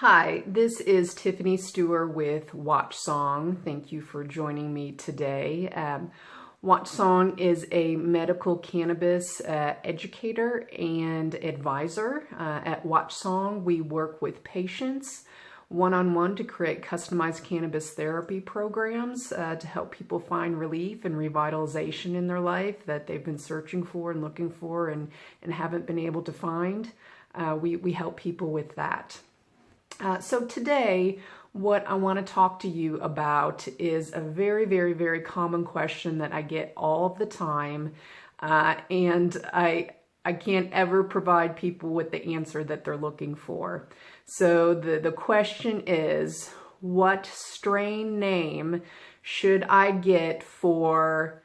Hi, this is Tiffany Stuhr with WatchSong. Thank you for joining me today. WatchSong is a medical cannabis educator and advisor. At WatchSong, we work with patients one-on-one to create customized cannabis therapy programs to help people find relief and revitalization in their life that they've been searching for and looking for and haven't been able to find. We help people with that. So today, what I want to talk to you about is a very common question that I get all the time, and I can't ever provide people with the answer that they're looking for. So the question is, what strain name should I get for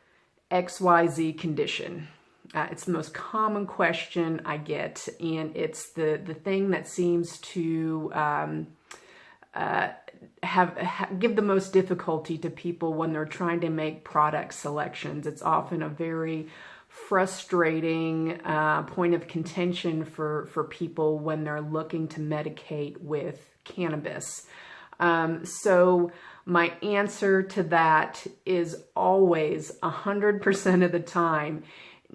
XYZ condition? It's the most common question I get, and it's the thing that seems to give the most difficulty to people when they're trying to make product selections. It's often a very frustrating point of contention for people when they're looking to medicate with cannabis. So my answer to that is always 100% of the time,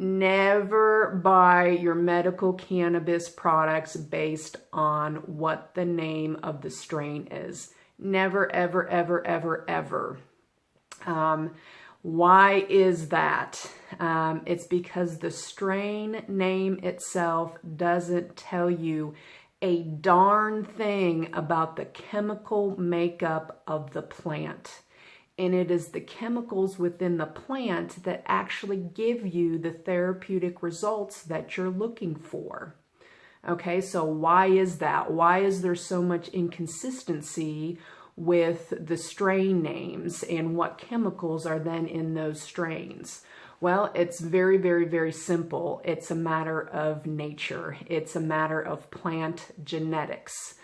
never buy your medical cannabis products based on what the name of the strain is. Never, ever. Why is that? It's because the strain name itself doesn't tell you a darn thing about the chemical makeup of the plant. And it is the chemicals within the plant that actually give you the therapeutic results that you're looking for. Okay, so why is that? Why is there so much inconsistency with the strain names and what chemicals are then in those strains? Well, it's very simple. It's a matter of nature. It's a matter of plant genetics.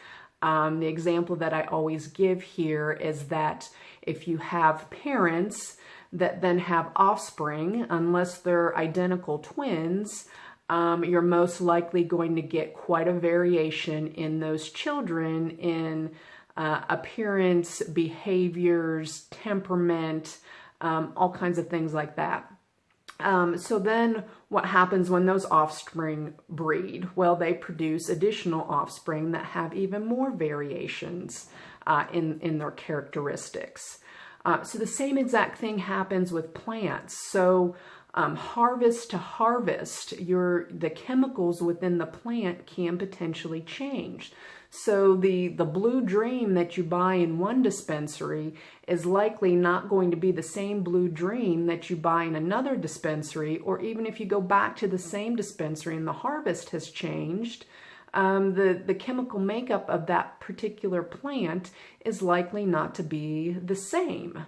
The example that I always give here is that if you have parents that then have offspring, unless they're identical twins, you're most likely going to get quite a variation in those children in appearance, behaviors, temperament, all kinds of things like that. So then what happens when those offspring breed? Well, they produce additional offspring that have even more variations in their characteristics. So the same exact thing happens with plants. So harvest to harvest, the chemicals within the plant can potentially change. So the Blue Dream that you buy in one dispensary is likely not going to be the same Blue Dream that you buy in another dispensary, or even if you go back to the same dispensary and the harvest has changed, the chemical makeup of that particular plant is likely not to be the same.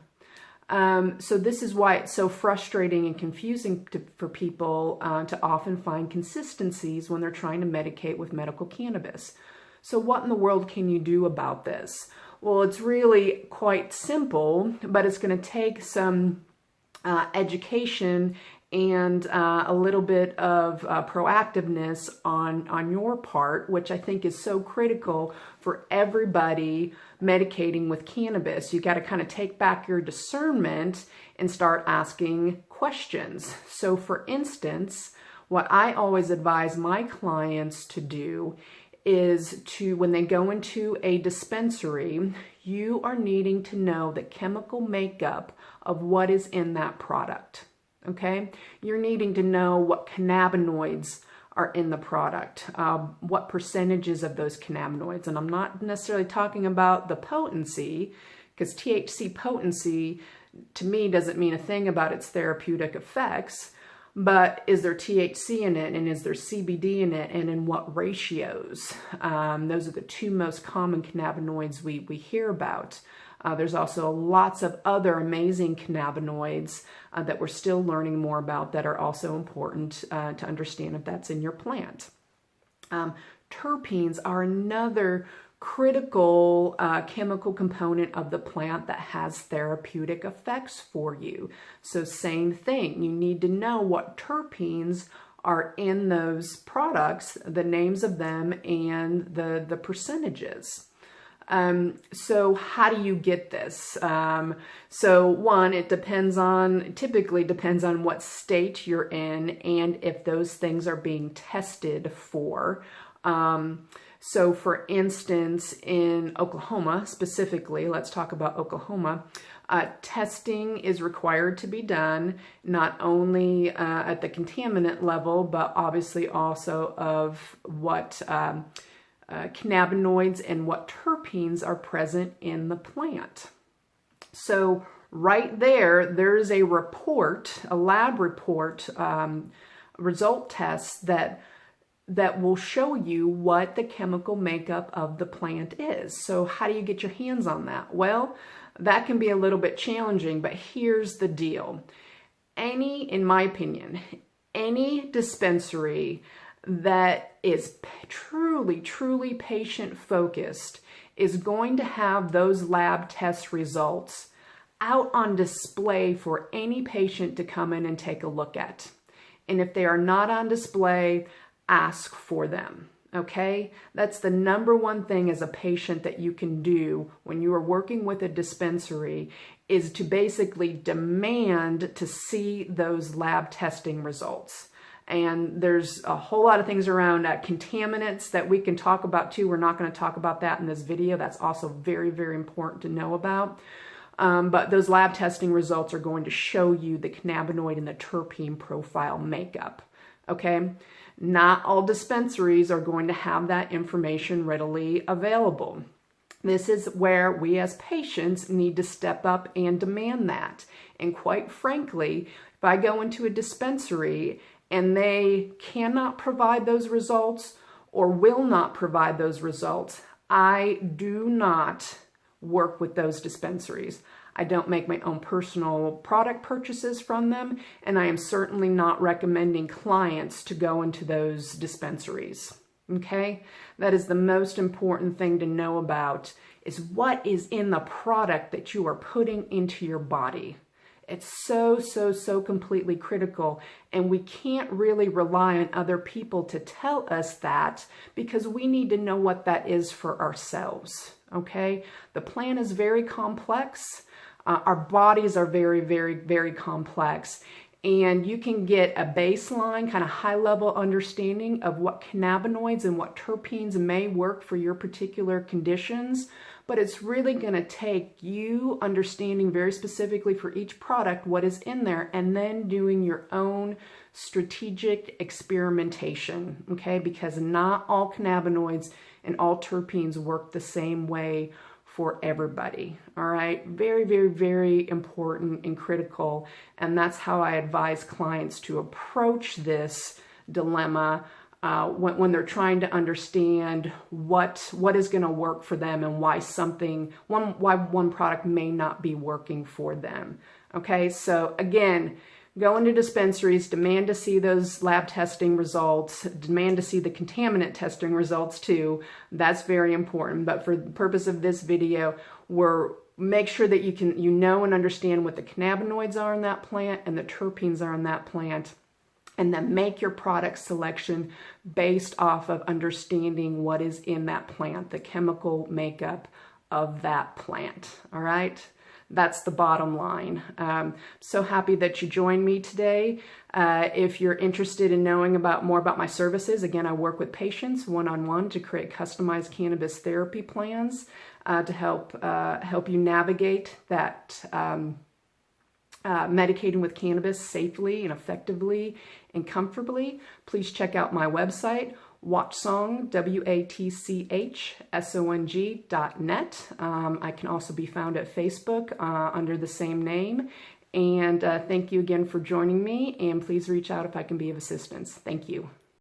So this is why it's so frustrating and confusing for people to often find consistencies when they're trying to medicate with medical cannabis. So what in the world can you do about this? Well, it's really quite simple, but it's going to take some education and a little bit of proactiveness on your part, which I think is so critical for everybody medicating with cannabis. You got to kind of take back your discernment and start asking questions. So for instance, what I always advise my clients to do is when they go into a dispensary, you are needing to know the chemical makeup of what is in that product. Okay, you're needing to know what cannabinoids are in the product, what percentages of those cannabinoids. And I'm not necessarily talking about the potency, because THC potency to me doesn't mean a thing about its therapeutic effects, but is there THC in it, and is there CBD in it, and in what ratios? Those are the two most common cannabinoids we hear about. There's also lots of other amazing cannabinoids that we're still learning more about that are also important to understand if that's in your plant. Terpenes are another critical chemical component of the plant that has therapeutic effects for you. So same thing, you need to know what terpenes are in those products, the names of them and the percentages. So how do you get this? So one, it typically depends on what state you're in and if those things are being tested for. So for instance, in Oklahoma specifically, let's talk about Oklahoma, testing is required to be done not only at the contaminant level, but obviously also of what cannabinoids and what terpenes are present in the plant. So right there's a report, a lab report, result test that will show you what the chemical makeup of the plant is. So how do you get your hands on that? Well, that can be a little bit challenging, but here's the deal. In my opinion, any dispensary that is truly patient focused is going to have those lab test results out on display for any patient to come in and take a look at. And if they are not on display, ask for them. Okay? That's the number one thing as a patient that you can do when you are working with a dispensary, is to basically demand to see those lab testing results. And there's a whole lot of things around contaminants that we can talk about too. We're not going to talk about that in this video. That's also very, very important to know about. But those lab testing results are going to show you the cannabinoid and the terpene profile makeup. Okay? Not all dispensaries are going to have that information readily available. This is where we as patients need to step up and demand that. And quite frankly, if I go into a dispensary and they cannot provide those results or will not provide those results, I do not work with those dispensaries. I don't make my own personal product purchases from them, and I am certainly not recommending clients to go into those dispensaries. Okay? That is the most important thing to know about, is what is in the product that you are putting into your body. It's so completely critical, and we can't really rely on other people to tell us that, because we need to know what that is for ourselves, okay? The plant is very complex. Our bodies are very complex, and you can get a baseline, kind of high-level understanding of what cannabinoids and what terpenes may work for your particular conditions, but it's really going to take you understanding very specifically for each product what is in there, and then doing your own strategic experimentation, okay? Because not all cannabinoids and all terpenes work the same way for everybody, all right? Very important and critical, and that's how I advise clients to approach this dilemma when they're trying to understand what is going to work for them and why one product may not be working for them. Okay, so again, go into dispensaries, demand to see those lab testing results, demand to see the contaminant testing results too. That's very important. But for the purpose of this video, make sure that you know and understand what the cannabinoids are in that plant and the terpenes are in that plant, and then make your product selection based off of understanding what is in that plant, the chemical makeup of that plant. All right? That's the bottom line. So happy that you joined me today. If you're interested in knowing more about my services, again, I work with patients one-on-one to create customized cannabis therapy plans to help you navigate that medicating with cannabis safely and effectively and comfortably. Please check out my website, WatchSong, WatchSong.net. I can also be found at Facebook under the same name. And thank you again for joining me, and please reach out if I can be of assistance. Thank you.